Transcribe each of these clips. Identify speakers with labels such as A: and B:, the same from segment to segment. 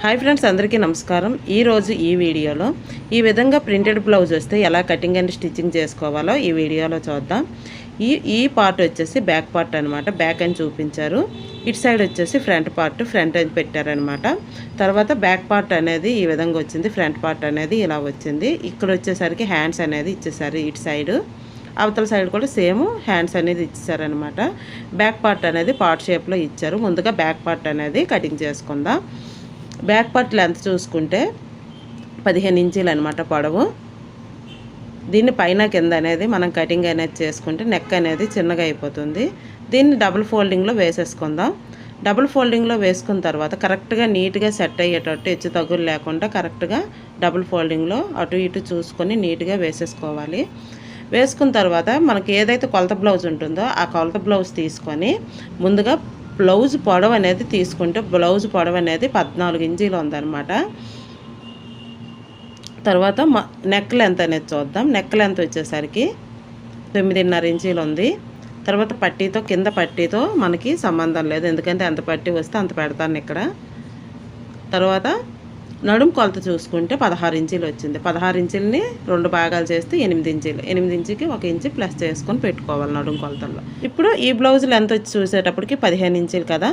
A: Hi friends, అందరికీ నమస్కారం. ఈరోజు ఈ వీడియోలో ఈ విధంగా ప్రింటెడ్ బ్లౌజ్ వస్తే ఎలా కటింగ్ అండ్ స్టిచ్చింగ్ చేసుకోవాలో ఈ వీడియోలో చూద్దాం. ఈ పార్ట్ వచ్చేసి బ్యాక్ పార్ట్ అనమాట. బ్యాక్ అని చూపించారు. ఇటు సైడ్ వచ్చేసి ఫ్రంట్ అని పెట్టారనమాట. తర్వాత బ్యాక్ పార్ట్ అనేది ఈ విధంగా వచ్చింది. ఫ్రంట్ పార్ట్ అనేది ఇలా వచ్చింది. ఇక్కడ వచ్చేసరికి హ్యాండ్స్ అనేది ఇచ్చేసారు. ఇటు సైడ్ అవతల సైడ్ కూడా సేమ్ హ్యాండ్స్ అనేది ఇచ్చేసారనమాట. బ్యాక్ పార్ట్ అనేది పార్ట్ షేప్లో ఇచ్చారు. ముందుగా బ్యాక్ పార్ట్ అనేది కటింగ్ చేసుకుందాం. బ్యాక్ పార్ట్ లెంత్ చూసుకుంటే 15 ఇంచీలు అనమాట పొడవు. దీన్ని పైన కింద అనేది మనం కటింగ్ అనేది చేసుకుంటే నెక్ అనేది చిన్నగా అయిపోతుంది. దీన్ని డబుల్ ఫోల్డింగ్లో వేసేసుకుందాం. డబుల్ ఫోల్డింగ్లో వేసుకున్న తర్వాత కరెక్ట్గా నీట్గా సెట్ అయ్యేటట్టు హెచ్చు తగ్గులు లేకుండా కరెక్ట్గా డబుల్ ఫోల్డింగ్లో అటు ఇటు చూసుకొని నీట్గా వేసేసుకోవాలి. వేసుకున్న తర్వాత మనకి ఏదైతే కొలత బ్లౌజ్ ఉంటుందో ఆ కొలత బ్లౌజ్ తీసుకొని ముందుగా బ్లౌజ్ పొడవు అనేది తీసుకుంటే బ్లౌజ్ పొడవు అనేది 14 ఇంచీలు ఉందన్నమాట. తర్వాత నెక్ లెంత్ అనేది చూద్దాం. నెక్ లెంత్ వచ్చేసరికి 9.5 ఇంచీలు ఉంది. తర్వాత పట్టీతో కింద పట్టీతో మనకి సంబంధం లేదు, ఎందుకంటే ఎంత పట్టీ వస్తే అంత పెడతాను ఇక్కడ. తర్వాత నడుం కొలత చూసుకుంటే 16 ఇంచీలు వచ్చింది. 16 ఇంచులని 2 భాగాలు చేస్తే 8 ఇంచీలు. 8 ఇంచుకి 1 ఇంచు ప్లస్ చేసుకొని పెట్టుకోవాలి నడుం కొలతల్లో. ఇప్పుడు ఈ బ్లౌజ్ లెంత్ వచ్చి చూసేటప్పటికి 15 ఇంచీలు కదా.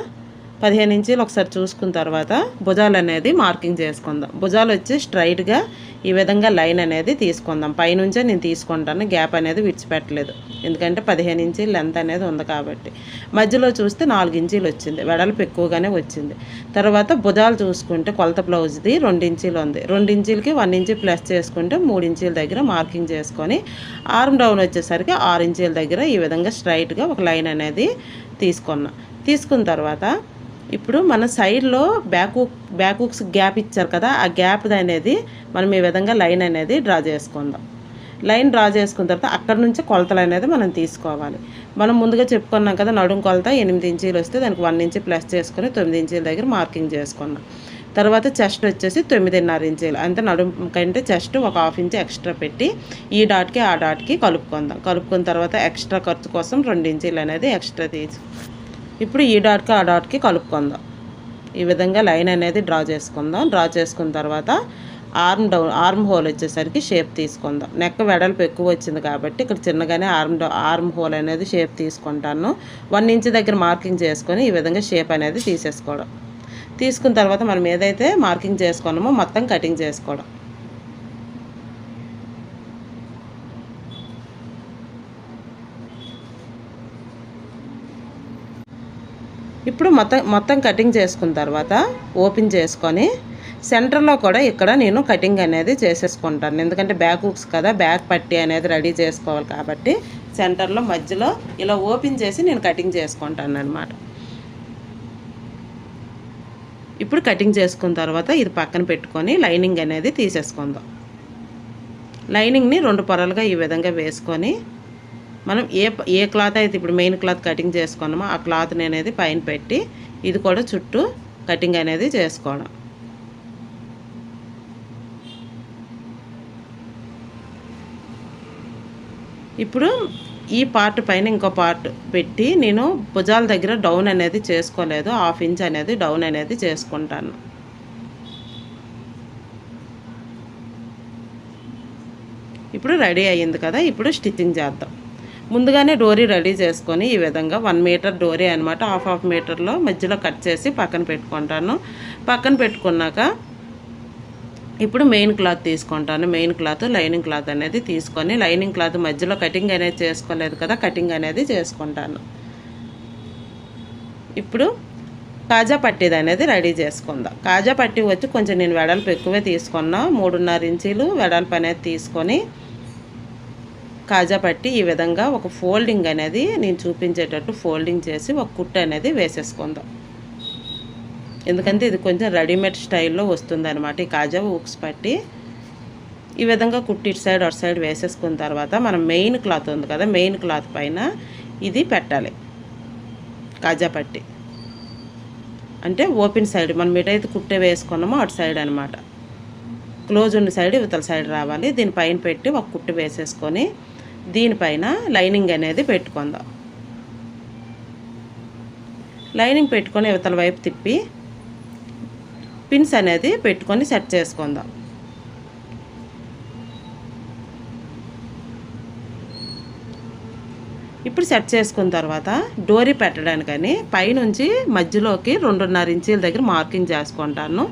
A: 15 ఇంచీలు ఒకసారి చూసుకున్న తర్వాత భుజాలు అనేది మార్కింగ్ చేసుకుందాం. భుజాలు వచ్చి స్ట్రైట్గా ఈ విధంగా లైన్ అనేది తీసుకుందాం. పైనుంచే నేను తీసుకుంటాను, గ్యాప్ అనేది విడిచిపెట్టలేదు, ఎందుకంటే 15 ఇంచీలు లెంత్ అనేది ఉంది కాబట్టి. మధ్యలో చూస్తే 4 ఇంచీలు వచ్చింది, వెడల్పు ఎక్కువగానే వచ్చింది. తర్వాత భుజాలు చూసుకుంటే కొలత బ్లౌజ్ది 2 ఇంచీలు ఉంది. 2 ఇంచీలకి 1 ఇంచు ప్లస్ చేసుకుంటే 3 ఇంచీల దగ్గర మార్కింగ్ చేసుకొని ఆర్మ్ డౌన్ వచ్చేసరికి 6 ఇంచీల దగ్గర ఈ విధంగా స్ట్రైట్గా ఒక లైన్ అనేది తీసుకున్న తర్వాత ఇప్పుడు మన సైడ్లో బ్యాక్ హుక్స్ గ్యాప్ ఇచ్చారు కదా, ఆ గ్యాప్ అనేది మనం ఈ విధంగా లైన్ అనేది డ్రా చేసుకుందాం. లైన్ డ్రా చేసుకున్న తర్వాత అక్కడ నుంచి కొలతలు అనేది మనం తీసుకోవాలి. మనం ముందుగా చెప్పుకున్నాం కదా, నడుం కొలత 8 ఇంచీలు వస్తే దానికి 1 ఇంచు ప్లస్ చేసుకొని 9 ఇంచీల దగ్గర మార్కింగ్ చేసుకున్నాం. తర్వాత చెస్ట్ వచ్చేసి 9.5 ఇంచీలు, అంటే నడుం కంటే చెస్ట్ ఒక 1/2 ఇంచు ఎక్స్ట్రా పెట్టి ఈ డాట్కి ఆ డాట్కి కలుపుకున్న తర్వాత ఎక్స్ట్రా ఖర్చు కోసం 2 ఇంచీలు అనేది ఎక్స్ట్రా తీసి ఇప్పుడు ఈ డాట్కి ఆ డాట్కి కలుపుకుందాం. ఈ విధంగా లైన్ అనేది డ్రా చేసుకుందాం. డ్రా చేసుకున్న తర్వాత ఆర్మ్ హోల్ వచ్చేసరికి షేప్ తీసుకుందాం. నెక్ వెడల్పు ఎక్కువ వచ్చింది కాబట్టి ఇక్కడ చిన్నగానే ఆర్మ్ హోల్ అనేది షేప్ తీసుకుంటాను. 1 ఇంచు దగ్గర మార్కింగ్ చేసుకొని ఈ విధంగా షేప్ అనేది తీసుకున్న తర్వాత మనం ఏదైతే మార్కింగ్ చేసుకున్నామో మొత్తం కటింగ్ చేసుకోవడం. ఇప్పుడు మొత్తం కటింగ్ చేసుకున్న తర్వాత ఓపెన్ చేసుకొని సెంటర్లో కూడా ఇక్కడ నేను కటింగ్ అనేది చేసేసుకుంటాను, ఎందుకంటే బ్యాక్ హుక్స్ కదా, బ్యాక్ పట్టీ అనేది రెడీ చేసుకోవాలి కాబట్టి సెంటర్లో మధ్యలో ఇలా ఓపెన్ చేసి నేను కటింగ్ చేసుకుంటాను అన్నమాట. ఇప్పుడు కటింగ్ చేసుకున్న తర్వాత ఇది పక్కన పెట్టుకొని లైనింగ్ అనేది తీసేసుకుందాం. లైనింగ్ని 2 పొరలుగా ఈ విధంగా వేసుకొని మనం ఏ క్లాత్ అయితే ఇప్పుడు మెయిన్ క్లాత్ కటింగ్ చేసుకున్నామో ఆ క్లాత్ని అనేది పైన పెట్టి ఇది కూడా చుట్టూ కటింగ్ అనేది చేసుకోవడం. ఇప్పుడు ఈ పార్ట్ పైన ఇంకో పార్ట్ పెట్టి నేను భుజాల దగ్గర డౌన్ అనేది చేసుకోలేదు, 1/2 ఇంచ్ అనేది డౌన్ అనేది చేసుకుంటాను. ఇప్పుడు రెడీ అయ్యింది కదా. ఇప్పుడు స్టిచ్చింగ్ చేద్దాం. ముందుగానే డోరీ రెడీ చేసుకొని ఈ విధంగా 1 మీటర్ డోరీ అనమాట, హాఫ్ మీటర్లో మధ్యలో కట్ చేసి పక్కన పెట్టుకుంటాను. పక్కన పెట్టుకున్నాక ఇప్పుడు మెయిన్ క్లాత్ తీసుకుంటాను. మెయిన్ క్లాత్ లైనింగ్ క్లాత్ అనేది తీసుకొని లైనింగ్ క్లాత్ మధ్యలో కటింగ్ అనేది చేసుకోలేదు కదా, కటింగ్ అనేది చేసుకుంటాను. ఇప్పుడు కాజా పట్టీది అనేది రెడీ చేసుకుందాం. కాజా పట్టీ వచ్చి కొంచెం నేను వెడల్పు ఎక్కువే తీసుకున్నా, 3.5 ఇంచీలు వెడల్పు అనేది తీసుకొని కాజా పట్టి ఈ విధంగా ఒక ఫోల్డింగ్ అనేది నేను చూపించేటట్టు ఫోల్డింగ్ చేసి ఒక కుట్టు అనేది వేసేసుకుందాం, ఎందుకంటే ఇది కొంచెం రెడీమేడ్ స్టైల్లో వస్తుంది అనమాట. ఈ కాజా హుక్స్ పట్టి ఈ విధంగా కుట్టు ఇటు సైడ్ అటు సైడ్ వేసేసుకున్న తర్వాత మనం మెయిన్ క్లాత్ ఉంది కదా, మెయిన్ క్లాత్ పైన ఇది పెట్టాలి. కాజా పట్టి అంటే ఓపెన్ సైడ్ మనం ఎటైతే కుట్టే వేసుకున్నామో అటు సైడ్ అనమాట, క్లోజ్ ఉన్న సైడ్ ఇవతల సైడ్ రావాలి. దీనిపైన పెట్టి ఒక కుట్టు వేసేసుకొని దీనిపైన లైనింగ్ అనేది పెట్టుకుందాం. లైనింగ్ పెట్టుకొని ఇవతల వైపు తిప్పి పిన్స్ అనేది పెట్టుకొని సెట్ చేసుకుందాం. ఇప్పుడు సెట్ చేసుకున్న తర్వాత డోరీ పెట్టడానికని పైనుంచి మధ్యలోకి 2.5 ఇంచీల దగ్గర మార్కింగ్ చేసుకుంటాను.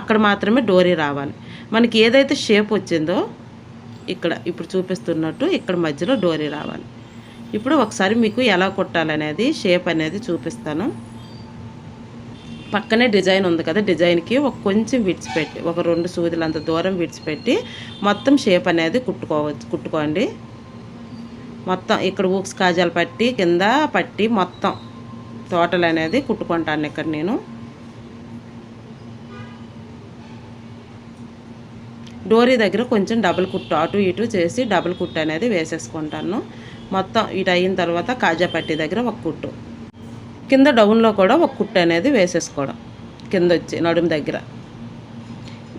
A: అక్కడ మాత్రమే డోరీ రావాలి. మనకి ఏదైతే షేప్ వచ్చిందో ఇక్కడ ఇప్పుడు చూపిస్తున్నట్టు ఇక్కడ మధ్యలో డోరీ రావాలి. ఇప్పుడు ఒకసారి మీకు ఎలా కుట్టాలనేది షేప్ అనేది చూపిస్తాను. పక్కనే డిజైన్ ఉంది కదా, డిజైన్కి కొంచెం విడిచిపెట్టి ఒక 2 సూదులంత దూరం విడిచిపెట్టి మొత్తం షేప్ అనేది కుట్టుకోండి. మొత్తం ఇక్కడ ఊక్స్ కాజాలు పట్టి కింద పట్టి మొత్తం టోటల్ అనేది కుట్టుకుంటాను. ఇక్కడ నేను డోరీ దగ్గర కొంచెం డబుల్ కుట్టు అటు ఇటు చేసి డబుల్ కుట్టు అనేది వేసేసుకుంటాను. మొత్తం ఇటు అయిన తర్వాత కాజా పట్టి దగ్గర ఒక కుట్టు, కింద డౌన్లో కూడా ఒక కుట్టు అనేది వేసేసుకోవడం కింద వచ్చి నడుము దగ్గర.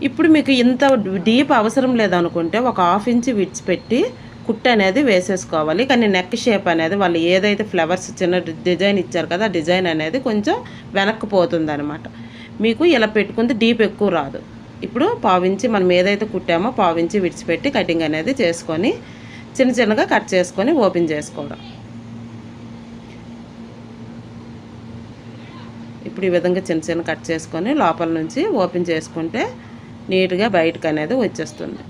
A: ఇప్పుడు మీకు ఇంత డీప్ అవసరం లేదనుకుంటే ఒక 1/2 ఇంచ్ విడిచిపెట్టి కుట్టు అనేది వేసేసుకోవాలి. కానీ నెక్ షేప్ అనేది వాళ్ళు ఏదైతే ఫ్లవర్స్ చిన్న డిజైన్ ఇచ్చారు కదా, డిజైన్ అనేది కొంచెం వెనక్కి పోతుంది అనమాట. మీకు ఇలా పెట్టుకుంటే డీప్ ఎక్కువ రాదు. ఇప్పుడు 1/4 ఇంచ్ మనం ఏదైతే కుట్టామో 1/4 ఇంచ్ విడిచిపెట్టి కటింగ్ అనేది చేసుకొని చిన్న చిన్నగా కట్ చేసుకొని ఓపెన్ చేసుకోవడం. ఇప్పుడు ఈ విధంగా చిన్న చిన్న కట్ చేసుకొని లోపల నుంచి ఓపెన్ చేసుకుంటే నీట్గా బయటకు అనేది వచ్చేస్తుంది.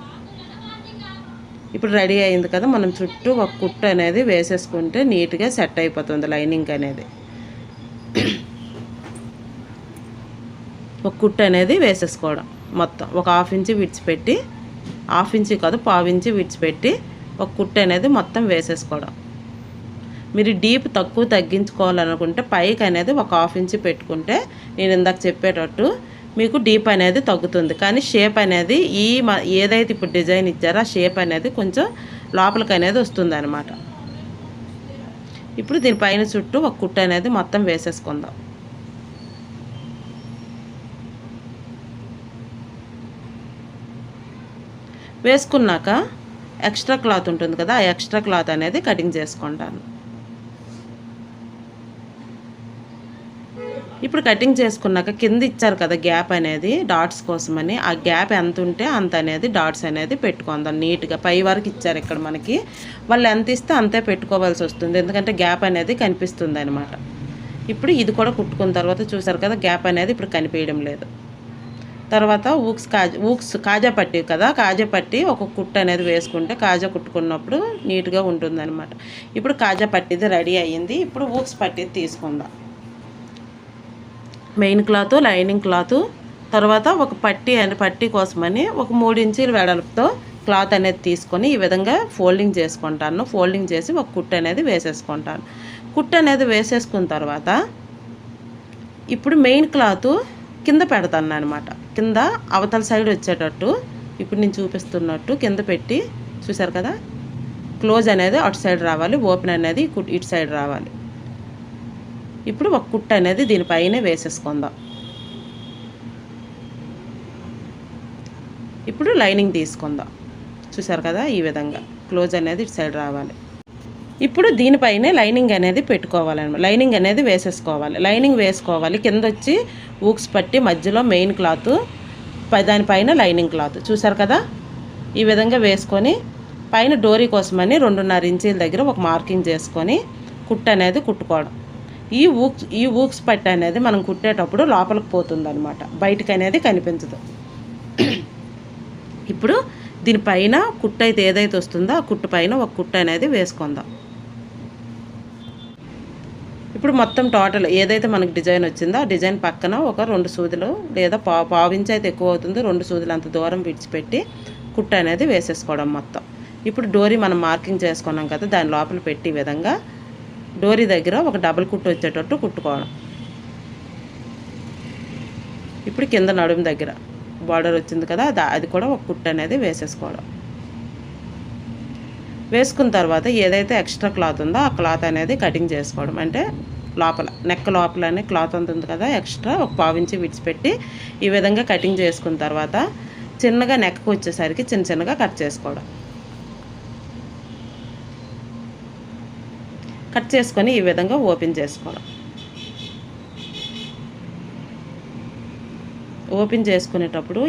A: ఇప్పుడు రెడీ అయింది కదా, మనం చుట్టూ ఒక కుట్టు అనేది వేసేసుకుంటే నీట్గా సెట్ అయిపోతుంది లైనింగ్ అనేది. ఒక కుట్టు అనేది వేసేసుకోవడం మొత్తం ఒక 1/2 ఇంచ్ విడిచిపెట్టి, 1/2 ఇంచ్ కాదు 1/4 ఇంచ్ విడిచిపెట్టి ఒక కుట్టు అనేది మొత్తం వేసేసుకోవడం. మీరు డీప్ తక్కువ తగ్గించుకోవాలనుకుంటే పైకి అనేది ఒక 1/2 ఇంచ్ పెట్టుకుంటే నేను ఇందాక చెప్పేటట్టు మీకు డీప్ అనేది తగ్గుతుంది. కానీ షేప్ అనేది ఏదైతే ఇప్పుడు డిజైన్ ఇచ్చారో ఆ షేప్ అనేది కొంచెం లోపలికి అనేది వస్తుంది అనమాట. ఇప్పుడు దీనిపైన చుట్టూ ఒక కుట్టు అనేది మొత్తం వేసేసుకుందాం. వేసుకున్నాక ఎక్స్ట్రా క్లాత్ ఉంటుంది కదా, ఆ ఎక్స్ట్రా క్లాత్ అనేది కటింగ్ చేసుకుంటాను. ఇప్పుడు కటింగ్ చేసుకున్నాక కింద ఇచ్చారు కదా గ్యాప్ అనేది డాట్స్ కోసమని, ఆ గ్యాప్ ఎంత ఉంటే అంత అనేది డాట్స్ అనేది పెట్టుకుందాం. నీట్గా పై వరకు ఇచ్చారు ఇక్కడ మనకి, వాళ్ళు ఎంత ఇస్తే అంతే పెట్టుకోవాల్సి వస్తుంది, ఎందుకంటే గ్యాప్ అనేది కనిపిస్తుంది అనమాట. ఇప్పుడు ఇది కూడా కుట్టుకున్న తర్వాత చూసారు కదా గ్యాప్ అనేది ఇప్పుడు కనిపించడం లేదు. తర్వాత ఊక్స్ కాజా పట్టి కదా, కాజా పట్టి ఒక కుట్టు అనేది వేసుకుంటే కాజా కుట్టుకున్నప్పుడు నీట్గా ఉంటుంది అనమాట. ఇప్పుడు కాజా పట్టిది రెడీ అయ్యింది. ఇప్పుడు ఊక్స్ పట్టిది తీసుకుందాం. మెయిన్ క్లాత్, లైనింగ్ క్లాత్, తర్వాత ఒక పట్టి కోసమని ఒక 3 ఇంచీల వెడల్పుతో క్లాత్ అనేది తీసుకొని ఈ విధంగా ఫోల్డింగ్ చేసుకుంటాను. ఫోల్డింగ్ చేసి ఒక కుట్టు అనేది వేసేసుకుంటాను. కుట్టు అనేది వేసేసుకున్న తర్వాత ఇప్పుడు మెయిన్ క్లాత్ కింద పెడతాను అనమాట. కింద అవతల సైడ్ వచ్చేటట్టు ఇప్పుడు నేను చూపిస్తున్నట్టు కింద పెట్టి చూసారు కదా, క్లోజ్ అనేది అటు సైడ్ రావాలి, ఓపెన్ అనేది ఇటు సైడ్ రావాలి. ఇప్పుడు ఒక కుట్టు అనేది దీనిపైనే వేసేసుకుందాం. ఇప్పుడు లైనింగ్ తీసుకుందాం. చూసారు కదా ఈ విధంగా క్లోజ్ అనేది ఇటు సైడ్ రావాలి. ఇప్పుడు దీనిపైనే లైనింగ్ అనేది పెట్టుకోవాలన్నమాట. లైనింగ్ అనేది వేసేసుకోవాలి. లైనింగ్ వేసుకోవాలి. కింద వచ్చి ఊక్స్ పట్టి మధ్యలో మెయిన్ క్లాత్, దానిపైన లైనింగ్ క్లాత్ చూసారు కదా ఈ విధంగా వేసుకొని పైన డోరీ కోసమని 2.5 ఇంచీల దగ్గర ఒక మార్కింగ్ చేసుకొని కుట్టు అనేది కుట్టుకోవడం. ఈ ఊక్స్ పట్టి అనేది మనం కుట్టేటప్పుడు లోపలికి పోతుంది అనమాట, బయటకు అనేది కనిపించదు. ఇప్పుడు దీనిపైన కుట్టు అయితే ఏదైతే వస్తుందో ఆ కుట్టు పైన ఒక కుట్టు అనేది వేసుకుందాం. ఇప్పుడు మొత్తం టోటల్ ఏదైతే మనకు డిజైన్ వచ్చిందో ఆ డిజైన్ పక్కన ఒక 2 సూదులు లేదా 1/4 ఇంచ్ అయితే ఎక్కువ అవుతుంది, 2 సూదులు అంత దూరం విడిచిపెట్టి కుట్టు అనేది వేసేసుకోవడం మొత్తం. ఇప్పుడు డోరీ మనం మార్కింగ్ చేసుకున్నాం కదా, దాని లోపల పెట్టి ఈ విధంగా డోరీ దగ్గర ఒక డబుల్ కుట్టు వచ్చేటట్టు కుట్టుకోవడం. ఇప్పుడు కింద నడుము దగ్గర బార్డర్ వచ్చింది కదా, అది కూడా ఒక కుట్టు అనేది వేసేసుకోవడం. వేసుకున్న తర్వాత ఏదైతే ఎక్స్ట్రా క్లాత్ ఉందో ఆ క్లాత్ అనేది కటింగ్ చేసుకోవడం. అంటే లోపల నెక్ లోపలనే క్లాత్ ఉంటుంది కదా, ఎక్స్ట్రా ఒక 1/4 ఇంచ్ విడిచిపెట్టి ఈ విధంగా కటింగ్ చేసుకున్న తర్వాత చిన్నగా నెక్కి వచ్చేసరికి చిన్నగా కట్ చేసుకోవడం. కట్ చేసుకొని ఈ విధంగా ఓపెన్ చేసుకోవడం. ఓపెన్ చేసుకునేటప్పుడు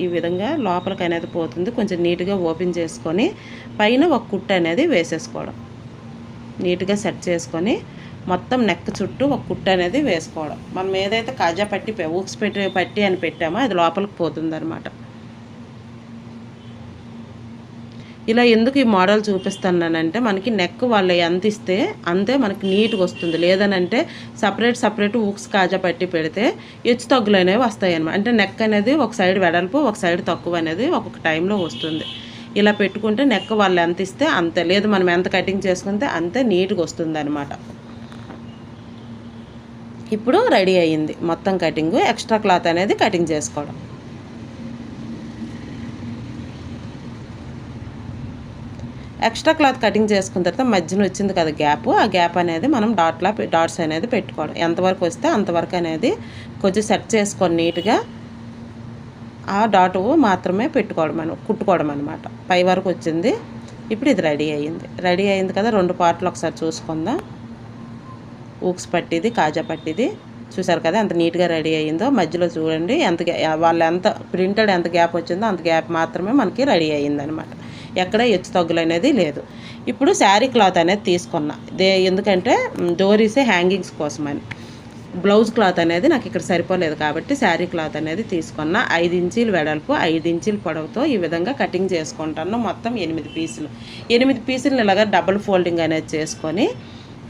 A: ఈ విధంగా లోపలికి అనేది పోతుంది. కొంచెం నీట్గా ఓపెన్ చేసుకొని పైన ఒక కుట్టు అనేది వేసేసుకోవడం. నీట్గా సెట్ చేసుకొని మొత్తం నెక్ చుట్టూ ఒక కుట్టు అనేది వేసుకోవడం. మనం ఏదైతే కాజా పట్టి ఊక్స్ పట్టి అని పెట్టామో అది లోపలికి పోతుంది అనమాట. ఇలా ఎందుకు ఈ మోడల్ చూపిస్తున్నానంటే మనకి నెక్ వాళ్ళు ఎంత ఇస్తే అంతే మనకి నీట్గా వస్తుంది. లేదనంటే సపరేట్ ఊక్స్ కాజా పట్టి పెడితే హెచ్చు తగ్గులు అనేవి వస్తాయి అన్నమాట. అంటే నెక్ అనేది ఒక సైడ్ వెడల్పు ఒక సైడ్ తక్కువ అనేది ఒక్కొక్క టైంలో వస్తుంది. ఇలా పెట్టుకుంటే నెక్ వాళ్ళు ఎంత ఇస్తే అంతే, లేదు మనం ఎంత కటింగ్ చేసుకుంటే అంతే నీట్గా వస్తుంది అనమాట. ఇప్పుడు రెడీ అయ్యింది మొత్తం కటింగ్. ఎక్స్ట్రా క్లాత్ అనేది కటింగ్ చేసుకోవడం. ఎక్స్ట్రా క్లాత్ కటింగ్ చేసుకున్న తర్వాత మధ్యన వచ్చింది కదా గ్యాప్, ఆ గ్యాప్ అనేది మనం డాట్స్ అనేది పెట్టుకోవడం. ఎంతవరకు వస్తే అంతవరకు అనేది కొంచెం సెట్ చేసుకొని నీట్గా ఆ డాట్ మాత్రమే పెట్టుకోవడం కుట్టుకోవడం అనమాట. పై వరకు వచ్చింది. ఇప్పుడు ఇది రెడీ అయ్యింది కదా. 2 పార్ట్లు ఒకసారి చూసుకుందాం. ఊక్స్ పట్టిది కాజా పట్టిది చూసారు కదా ఎంత నీట్గా రెడీ అయ్యిందో. మధ్యలో చూడండి వాళ్ళు ఎంత ప్రింటెడ్ ఎంత గ్యాప్ వచ్చిందో అంత గ్యాప్ మాత్రమే మనకి రెడీ అయ్యిందనమాట. ఎక్కడ హెచ్చు తగ్గులు అనేది లేదు. ఇప్పుడు శారీ క్లాత్ అనేది తీసుకున్నా. ఎందుకంటే డోరీస్ హ్యాంగింగ్స్ కోసమని. బ్లౌజ్ క్లాత్ అనేది నాకు ఇక్కడ సరిపోలేదు కాబట్టి శారీ క్లాత్ అనేది తీసుకున్నా. 5 ఇంచీలు వెడల్పు 5 ఇంచీల పొడవుతో ఈ విధంగా కటింగ్ చేసుకుంటాను. మొత్తం 8 పీసులు. 8 పీసులు ఇలాగా డబుల్ ఫోల్డింగ్ అనేది చేసుకొని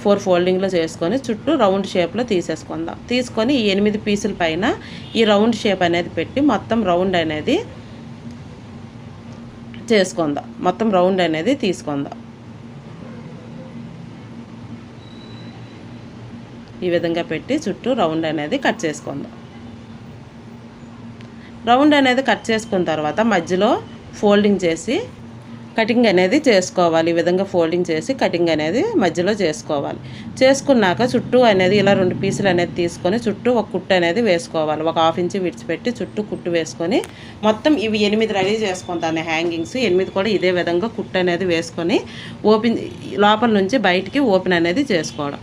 A: 4 ఫోల్డింగ్లో చేసుకొని చుట్టూ రౌండ్ షేప్లో తీసేసుకుందాం. తీసుకొని ఈ 8 పీసుల పైన ఈ రౌండ్ షేప్ అనేది పెట్టి మొత్తం రౌండ్ అనేది చేసుకుందాం. మొత్తం రౌండ్ అనేది తీసుకుందాం. ఈ విధంగా పెట్టి చుట్టూ రౌండ్ అనేది కట్ చేసుకుందాం. రౌండ్ అనేది కట్ చేసుకున్న తర్వాత మధ్యలో ఫోల్డింగ్ చేసి కటింగ్ అనేది చేసుకోవాలి. ఈ విధంగా ఫోల్డింగ్ చేసి కటింగ్ అనేది మధ్యలో చేసుకోవాలి. చేసుకున్నాక చుట్టూ అనేది ఇలా 2 పీసులు అనేది తీసుకొని చుట్టూ ఒక కుట్టు అనేది వేసుకోవాలి. ఒక 1/2 ఇంచ్ విడిచిపెట్టి చుట్టూ కుట్టు వేసుకొని మొత్తం ఇవి 8 రెడీ చేసుకుంటాను. హ్యాంగింగ్స్ 8 కూడా ఇదే విధంగా కుట్టు అనేది వేసుకొని ఓపెన్ లోపల నుంచి బయటికి ఓపెన్ అనేది చేసుకోవడం.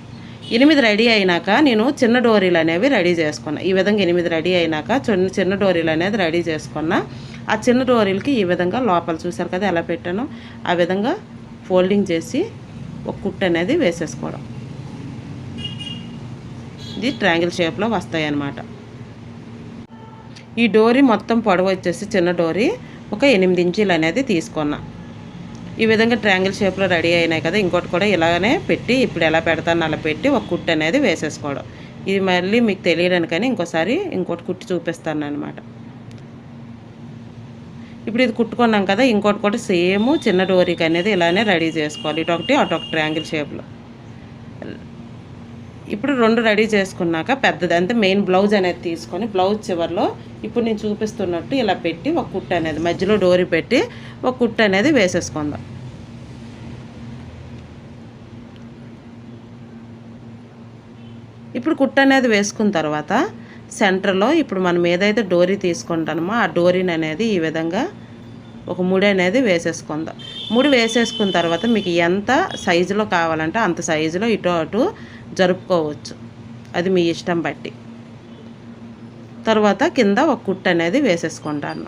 A: 8 రెడీ అయినాక నేను చిన్న డోరీలు అనేవి రెడీ చేసుకున్నా. ఈ విధంగా 8 రెడీ అయినాక చిన్న డోరీలు అనేది రెడీ చేసుకున్నా. ఆ చిన్న డోరీలకి ఈ విధంగా లోపల చూసారు కదా ఎలా పెట్టానో ఆ విధంగా ఫోల్డింగ్ చేసి ఒక కుట్టు అనేది వేసేసుకోవడం. ఇది ట్రయాంగిల్ షేప్లో వస్తాయి అన్నమాట. ఈ డోరీ మొత్తం పొడవు వచ్చేసి చిన్న డోరీ ఒక 8 ఇంచీలు అనేది తీసుకున్నా. ఈ విధంగా ట్రయాంగిల్ షేప్లో రెడీ అయినాయి కదా. ఇంకోటి కూడా ఇలాగనే పెట్టి ఇప్పుడు ఎలా పెడతాను అలా పెట్టి ఒక కుట్టు అనేది వేసేసుకోవడం. ఇది మళ్ళీ మీకు తెలియడానికని ఇంకోసారి ఇంకోటి కుట్టి చూపిస్తాను అనమాట. ఇప్పుడు ఇది కుట్టుకున్నాం కదా. ఇంకోటి కూడా సేమ్ చిన్న డోరీకి అనేది ఇలానే రెడీ చేసుకోవాలి. ఇటొకటి అటొక ట్రయాంగిల్ షేప్లో. ఇప్పుడు 2 రెడీ చేసుకున్నాక పెద్దది అంటే మెయిన్ బ్లౌజ్ అనేది తీసుకొని బ్లౌజ్ చివరిలో ఇప్పుడు నేను చూపిస్తున్నట్టు ఇలా పెట్టి ఒక కుట్టు అనేది మధ్యలో డోరీ పెట్టి ఒక కుట్టు అనేది వేసేసుకుందాం. ఇప్పుడు కుట్టు అనేది వేసుకున్న తర్వాత సెంటర్లో ఇప్పుడు మనం ఏదైతే డోరీ తీసుకుంటామో ఆ డోరీని అనేది ఈ విధంగా ఒక ముడి అనేది వేసేసుకుందాం. ముడి వేసేసుకున్న తర్వాత మీకు ఎంత సైజులో కావాలంటే అంత సైజులో ఇటు అటు జరుపుకోవచ్చు. అది మీ ఇష్టం బట్టి. తర్వాత కింద ఒక కుట్టు అనేది వేసేసుకుంటాను.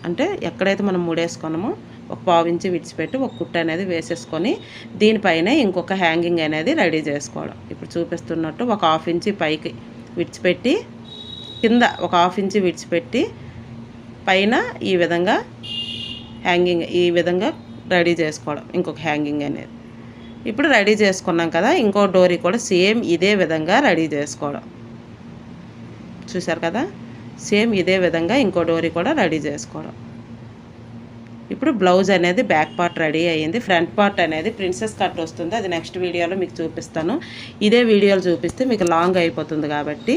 A: అంటే ఎక్కడైతే మనం ముడేసుకున్నామో ఒక 1/2 ఇంచ్ విడిచిపెట్టి ఒక కుట్టు అనేది వేసేసుకొని దీనిపైన ఇంకొక హ్యాంగింగ్ అనేది రెడీ చేసుకోవడం. ఇప్పుడు చూపిస్తున్నట్టు ఒక 1/2 ఇంచ్ పైకి విడిచిపెట్టి కింద ఒక 1/2 ఇంచ్ విడిచిపెట్టి పైన ఈ విధంగా హ్యాంగింగ్ ఈ విధంగా రెడీ చేసుకోవడం. ఇంకొక హ్యాంగింగ్ అనేది ఇప్పుడు రెడీ చేసుకున్నాం కదా. ఇంకో డోరీ కూడా సేమ్ ఇదే విధంగా రెడీ చేసుకోవడం. చూసారు కదా. సేమ్ ఇదే విధంగా ఇంకో డోరీ కూడా రెడీ చేసుకోవడం. ఇప్పుడు బ్లౌజ్ అనేది బ్యాక్ పార్ట్ రెడీ అయ్యింది. ఫ్రంట్ పార్ట్ అనేది ప్రిన్సెస్ కట్ వస్తుంది. అది నెక్స్ట్ వీడియోలో మీకు చూపిస్తాను. ఇదే వీడియోలో చూపిస్తే మీకు లాంగ్ అయిపోతుంది కాబట్టి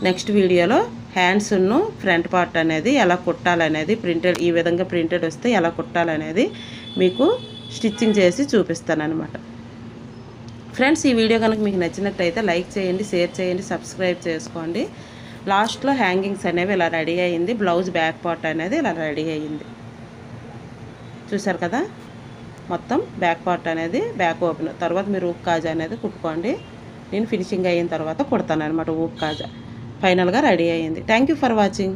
A: నెక్స్ట్ వీడియోలో హ్యాండ్స్ను ఫ్రంట్ పార్ట్ అనేది ఎలా కుట్టాలనేది ప్రింటెడ్ ఈ విధంగా ప్రింటెడ్ వస్తే ఎలా కుట్టాలనేది మీకు స్టిచ్చింగ్ చేసి చూపిస్తాను అనమాట. ఫ్రెండ్స్, ఈ వీడియో కనుక మీకు నచ్చినట్టయితే లైక్ చేయండి, షేర్ చేయండి, సబ్స్క్రైబ్ చేసుకోండి. లాస్ట్లో హ్యాంగింగ్స్ అనేవి ఇలా రెడీ అయ్యింది. బ్లౌజ్ బ్యాక్ పార్ట్ అనేది ఇలా రెడీ అయ్యింది. చూసారు కదా. మొత్తం బ్యాక్ పార్ట్ అనేది బ్యాక్ ఓపెన్. తర్వాత మీరు ఊక్ కాజా అనేది కుట్టుకోండి. నేను ఫినిషింగ్ అయిన తర్వాత కుడతాను అనమాట ఊక్ కాజా. ఫైనల్గా రెడీ అయ్యింది. Thank you for watching.